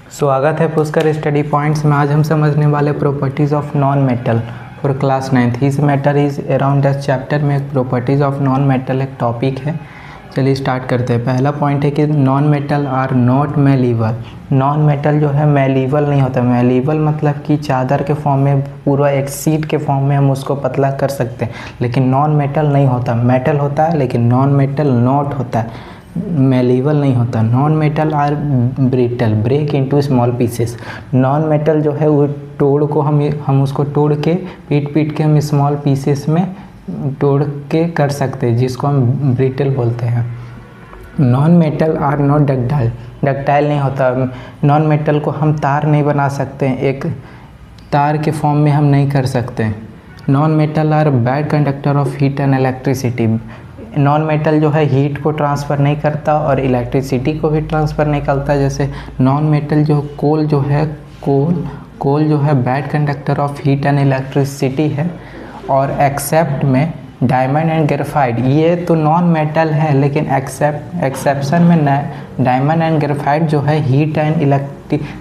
स्वागत है Pushkar study points में। आज हम समझने वाले properties of non metal for class 9th। His matter is around the chapter में एक प्रॉपर्टीज़ ऑफ नॉन मेटल एक टॉपिक है। चलिए स्टार्ट करते हैं। पहला पॉइंट है कि non metal are not malleable. Non metal जो है मेलीबल नहीं होता। मेलीबल मतलब कि चादर के फॉर्म में, पूरा एक सीट के फॉर्म में हम उसको पतला कर सकते हैं, लेकिन नॉन मेटल नहीं होता। मेटल होता है लेकिन नॉन मेटल नॉट होता है, मेलीबल नहीं होता। Non metal are brittle, break into small pieces. Non metal जो है वो तोड़ को हम उसको तोड़ के पीट के हम स्मॉल पीसेस में तोड़ के कर सकते हैं, जिसको हम ब्रिटल बोलते हैं। Non metal are not ductile, ductile नहीं होता। नॉन मेटल को हम तार नहीं बना सकते, एक तार के फॉर्म में हम नहीं कर सकते। Non metal are bad conductor of heat and electricity. Non metal जो है हीट को ट्रांसफ़र नहीं करता और इलेक्ट्रिसिटी को भी ट्रांसफ़र नहीं करता। जैसे नॉन मेटल जो कोल जो है, कोल जो है bad conductor of heat and electricity है। और एक्सेप्ट में डायमंड एंड ग्रेफाइट, ये तो नॉन मेटल है लेकिन एक्सेप्शन में डायमंड एंड ग्रेफाइट जो है heat and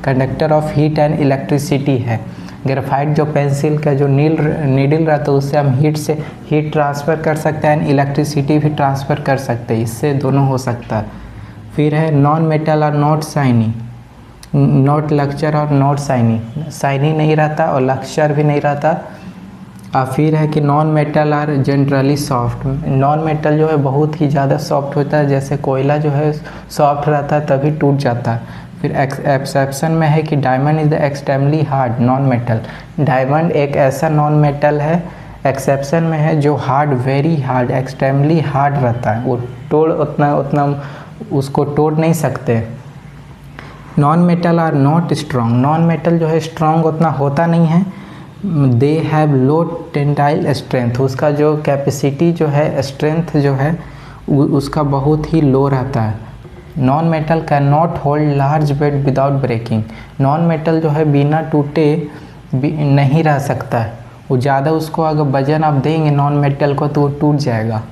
conductor of heat and electricity है। ग्रेफाइट जो पेंसिल का जो नीडल रहता है उससे हम हीट ट्रांसफ़र कर सकते हैं, इलेक्ट्रिसिटी भी ट्रांसफ़र कर सकते हैं, इससे दोनों हो सकता है। फिर है नॉन मेटल और नॉट शाइनी, नॉट लक्चर और नॉट शाइनी, शाइनी नहीं रहता और लक्चर भी नहीं रहता। और फिर है कि non metal are generally soft. Non metal जो है बहुत ही ज़्यादा सॉफ्ट होता है, जैसे कोयला जो है सॉफ्ट रहता है तभी टूट जाता है। फिर एक्सेप्शन में है कि diamond is the extremely hard non metal. Diamond एक ऐसा नॉन मेटल है, एक्सेप्शन में है, जो hard, very hard, extremely hard रहता है। वो तोड़ उतना उसको तोड़ नहीं सकते। Non metal are not strong. Non metal जो है स्ट्रॉन्ग उतना होता नहीं है। दे हैव लो टेंटाइल स्ट्रेंथ, उसका जो कैपेसिटी जो है, स्ट्रेंथ जो है उसका बहुत ही लो रहता है। Non metal cannot hold large weight without breaking. Non metal जो है बिना टूटे नहीं रह सकता है, वो ज़्यादा उसको अगर वजन आप देंगे नॉन मेटल को तो वो टूट जाएगा।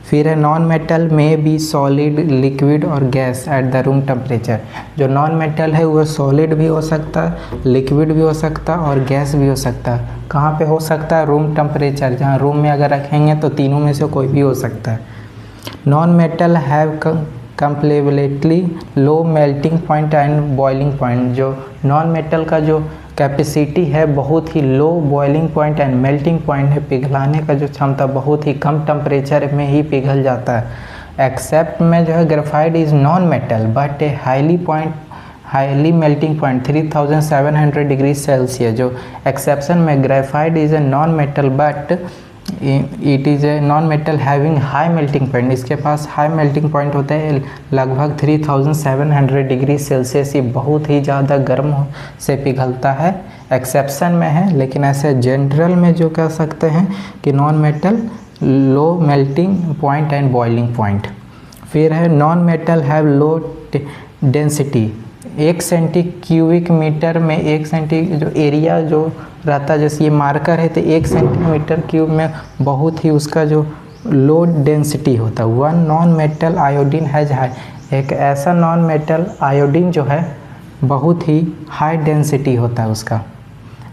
फिर है नॉन मेटल में बी सॉलिड, लिक्विड और gas at the room temperature. जो नॉन मेटल है वो सॉलिड भी हो सकता है, लिक्विड भी हो सकता है और गैस भी हो सकता है। कहाँ पे हो सकता है? रूम टेम्परेचर, जहाँ रूम में अगर रखेंगे तो तीनों में से कोई भी हो सकता है। Non metal have completely low melting point and boiling point. जो नॉन मेटल का जो कैपेसिटी है बहुत ही low, boiling point and melting point है, पिघलाने का जो क्षमता बहुत ही कम टेम्परेचर में ही पिघल जाता है। एक्सेप्ट में जो है graphite is non metal but a highly melting point 3700 degree Celsius. जो एक्सेप्शन में graphite is a non metal but it is a non metal having high melting point. इसके पास हाई मेल्टिंग पॉइंट होता है लगभग 3700 degree Celsius. ये बहुत ही ज़्यादा गर्म से पिघलता है, एक्सेप्शन में है। लेकिन ऐसे जनरल में जो कह सकते हैं कि non metal low melting point and boiling point. फिर है non metal have low density. 1 centi cubic metre में 1 सेंटी जो एरिया जो रहता है, जैसे ये मार्कर है तो 1 सेंटीमीटर क्यूब में बहुत ही उसका जो लो डेंसिटी होता है। One non metal iodine has high, एक ऐसा नॉन मेटल आयोडीन जो है बहुत ही हाई डेंसिटी होता है उसका।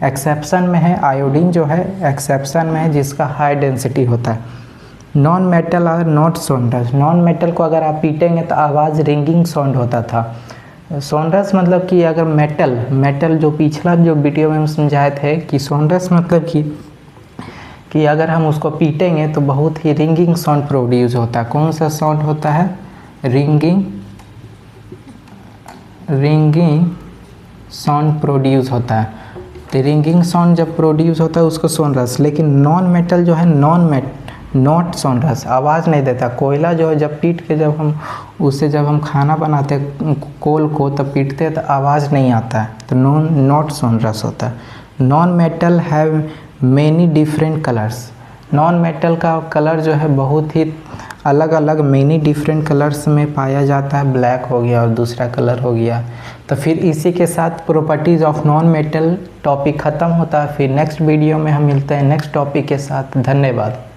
एक्सेप्शन में है आयोडीन जो है एक्सेप्शन में है जिसका हाई डेंसिटी होता है। Non metal are not sonorous. Non metal को अगर आप पीटेंगे तो आवाज़ रिंगिंग साउंड होता था। सोनरस मतलब कि अगर मेटल जो पिछला जो वीडियो में हम समझाए थे कि सोनरस मतलब कि अगर हम उसको पीटेंगे तो बहुत ही रिंगिंग साउंड प्रोड्यूस होता है। कौन सा साउंड होता है? रिंगिंग साउंड प्रोड्यूस होता है। तो रिंगिंग साउंड जब प्रोड्यूस होता है उसको सोनरस। लेकिन नॉन मेटल जो है नॉट सोनरस, आवाज़ नहीं देता। कोयला जो है जब पीट के जब हम खाना बनाते हैं कोल को तब पीटते हैं तो आवाज़ नहीं आता है, तो नॉट सोनरस होता है। Non metal have many different colours. Non metal का कलर जो है बहुत ही अलग अलग मेनी डिफरेंट कलर्स में पाया जाता है। ब्लैक हो गया और दूसरा कलर हो गया। तो फिर इसी के साथ properties of non metal topic ख़त्म होता है। फिर नेक्स्ट वीडियो में हम मिलते हैं नेक्स्ट टॉपिक के साथ। धन्यवाद।